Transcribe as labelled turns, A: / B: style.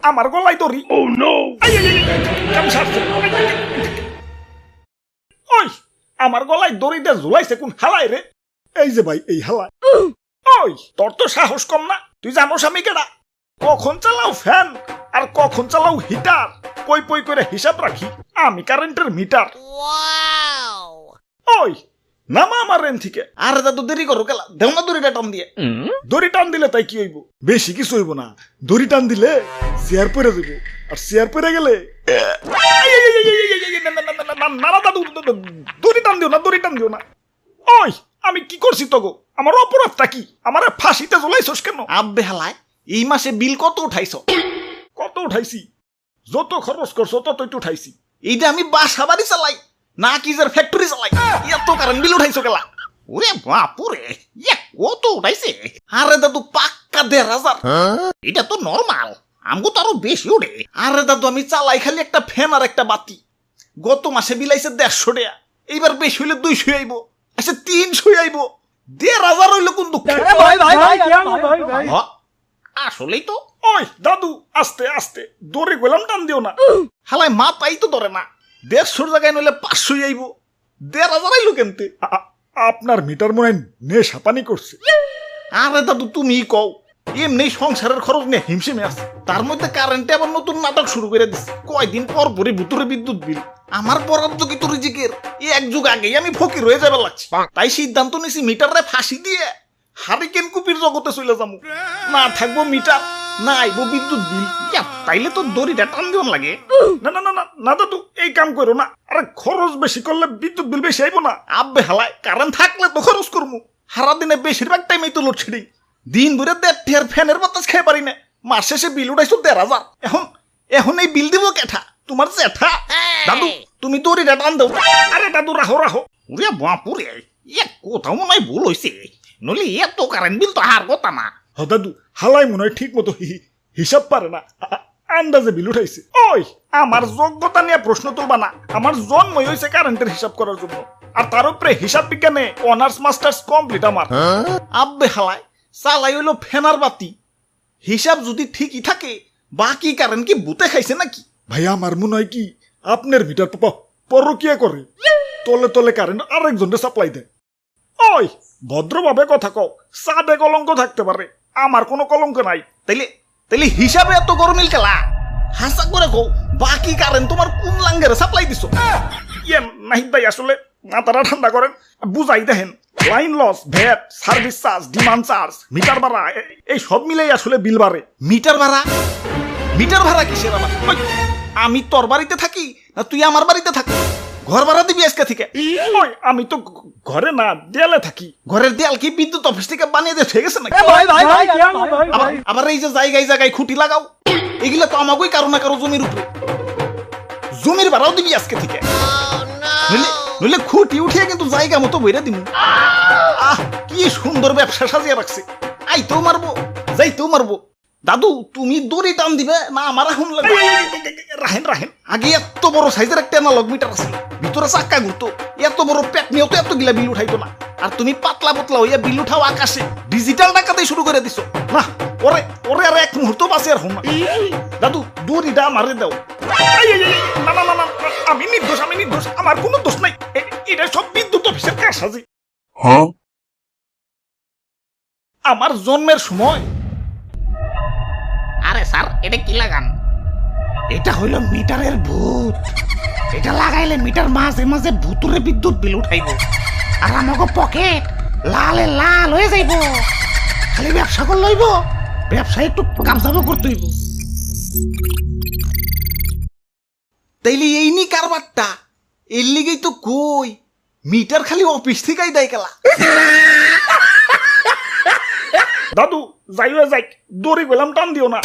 A: আমার গলায় দড়ি। ওই আমার গলায় দড়ি দিয়ে ঝুলাইছে কোন হালায় রে? এই যে ভাই এই হালায়। ওই তোর তো সাহস কম না, তুই জানোস আমি কেডা? কখন চালাও ফ্যান আর কখন চালাও হিটার, কই পই করে হিসাব রাখি আমি কারেন্টের মিটার। ওই নামা আমার রেন থেকে।
B: আরে দাদু দেরি করো কেলা, দেও না দড়িটা টান দিয়ে।
A: দড়ি টান দিলে তাই কি হইব? বেশি কিছু হইব না, দড়ি টান দিলে চেয়ার পরে যাব, আর চেয়ার পরে গেলে না দাদু দড়ি টান দিও না, দড়ি টান দিও না। ওই আমি কি করছি তো গো? আমার অপরাধটা কি? আমার ফাঁসিতে ঝুলাইছস কেন?
B: আব্বে হালায়, এই মাসে বিল কত উঠাইছো?
A: কত উঠাইছি? যত খরচ করছো ততই তো উঠাইছি।
B: এইটা আমি বাসা বাড়ি চালাই না কি যে ফ্যাক্টরি চালাই, এত কারেন্ট বিল উঠাইছো কেলা? ওরে বাপুরে, কত উঠাইছে? আরে দাদু পাক্কা ১,৫০০। এটা তো নরমাল, আমগো তো আরো বেশি উঠে। আরে দাদু আমি চালাই খালি একটা ফ্যান আর একটা বাতি, গত মাসে বিল আইছে ১৫০ টাকা, এইবার বেশি হইলে ২০০ আইব, আচ্ছা ৩০০ আইব, ১,৫০০ হইলো কোন দুঃখ? আসলেই তো।
A: ওই দাদু আস্তে আস্তে, দড়ি গেলাম টান দিও না।
B: হালাই মা তাই তো ধরে না, ১৫০ জায়গায় নইলে ৫০০ আইব, ১,৫০০ আইলো কেমতে?
A: আপনার মিটার মনে হয় নেশা পানি করছে।
B: আরে দাদু তুমি কও, এমনি সংসারের খরচ নিয়ে হিমশিমে আছে, তার মধ্যে কারেন্টে আবার নতুন নাটক শুরু করে দিচ্ছে, কয়দিন পর পরে ভুতুরে বিদ্যুৎ বিল। আমার বরাদ্দ কি তোর জিকের? এক যুগ আগেই আমি ফকির হয়ে যাবে লাগছে, তাই সিদ্ধান্ত নিছি মিটারে ফাঁসি দিয়ে হারিকেন কুপির জগতে চলে যাবো। না থাকবো মিটার, না আইবো বিদ্যুৎ বিল। তাইলে তো দড়িটা টান দিন লাগে।
A: না না না না না দাদু এই কাম করো না, আরে খরচ বেশি করলে বিদ্যুৎ বিল বেশি আইবো না।
B: আব্বে হালায়, কারেন্ট থাকলে তো খরচ করবো, সারা দিনে বেশিরভাগ টাইমেই তো লোডশেডিং, দিন ভরে ১.৫ ফ্যানের বাতাস খেয়ে পারি না, মাস শেষে বিল উঠাইছো ১,৫০০। এখন এই বিল দিব কেঠা? তোমার জেঠা। দাদু তুমি দড়িটা টান দাও।
A: আরে দাদু রাহো রাহো।
B: ওরে বাপুরে, কোথাও মনে হয় ভুল হয়েছে, নইলে এত কারেন্ট বিল তো হার কথা না।
A: হ দাদু হালাই মনে হয় ঠিক মতো হিসাব পারে না, আন্দাজে বিল উঠাইছে। ওই আমার যোগ্যতা নিয়ে প্রশ্ন তুলবা না, আমার জন্মই হয়েছে কারেন্টের হিসাব করার জন্য, আর তার উপরে হিসাব বিজ্ঞানে অনার্স মাস্টার্স কমপ্লিট আমার।
B: আব্বে হালায়, চালাই হইলো ফেনার বাতি, হিসাব যদি ঠিকই থাকে বাকি কারেন্ট কি বুতে খাইছে নাকি?
A: ভাই আমার মনে হয় কি আপনার মিটার পরকিয়া করে, তলে তলে কারেন্ট আরেকজনের সাপ্লাই দেয়। ওই ভদ্রভাবে কথা কও, চাঁদে কলঙ্ক থাকতে পারে, আমার কোনো কলঙ্ক নাই।
B: তাইলে হিসাবে এত গরমিল কেলা? হাসা করে কও, বাকি কারেন্ট তোমার কোন লাঙ্গেরে সাপ্লাই দিছো?
A: ইয়ে নাহিদ ভাই আসলে মাথাটা ঠান্ডা করেন, বুঝাই দেখেন, line loss, VAT, service charge, demand charge, meter ভাড়া, এই সব মিলেই আসলে বিল বাড়ে।
B: মিটার ভাড়া? মিটার ভাড়া কিসের আবার? আমি তোর বাড়িতে থাকি না তুই আমার বাড়িতে থাকি? ঘর ভাড়া দিবি আজকে থেকে?
A: ওই আমি তো ঘরে না দেয়ালে থাকি।
B: ঘরের দেয়াল কি বিদ্যুৎ অফিস থেকে বানিয়ে দিয়ে ঠিক আছে নাকি? আবার এই যে জায়গায় জায়গায় খুঁটি লাগাও, এগুলো তো আমাকেই কারো না কারো জমির উপরে, জমির ভাড়াও দিবি আজকে থেকে, নইলে খুঁটি উঠিয়ে কিন্তু জায়গা মতো বইরা দিবি। আহ কি সুন্দর ব্যবসা সাজিয়ে রাখছে, আইতেও মারবো যাইতেও মারবো। দাদু তুমি দড়ি টান দিবে না আমার এখন লাগবে?
A: রাহেন রাহেন,
B: আগে এত বড় সাইজের একটা অ্যানালগ মিটার আছে, ভিতরে চাক্কা ঘুরতো, এত বড় প্যাক নিয়েও তো এত গিলা বিল উঠাইতো না, আর তুমি পাতলা পাতলা হইয়া বিল উঠাও আকাশে, ডিজিটাল টাকাতেই শুরু করে দিছো না। ওরে ওরে আর এক মুহূর্ত বাঁচে আর হোম না। দাদু দড়িটা মারে দাও।
A: না না না না, আমি নির্দোষ, আমি নির্দোষ, আমার কোনো দোষ নাই, এটা সব বিদ্যুৎ অফিসের কাজ সাজি। আমার জন্মের সময়।
B: আরে স্যার এটা কি লাগান? এটা হইল মিটারের ভূত, এটা লাগাইলে মিটার মাঝে মাঝে ভুতুরে বিদ্যুৎ বিল উঠাইব, আর আমাকে পকেট লালে লাল হয়ে যাইব। খালি ব্যবসা করে লইব, ব্যবসা একটু কামসামো করতে হইব। তাইলে এই নি কারবারটা, এর লিগেই তো কই মিটার খালি অফিস থেকেই দেয় কেলা।
A: দাদু যাইও যাই, দড়ি গেলাম টান দিও না।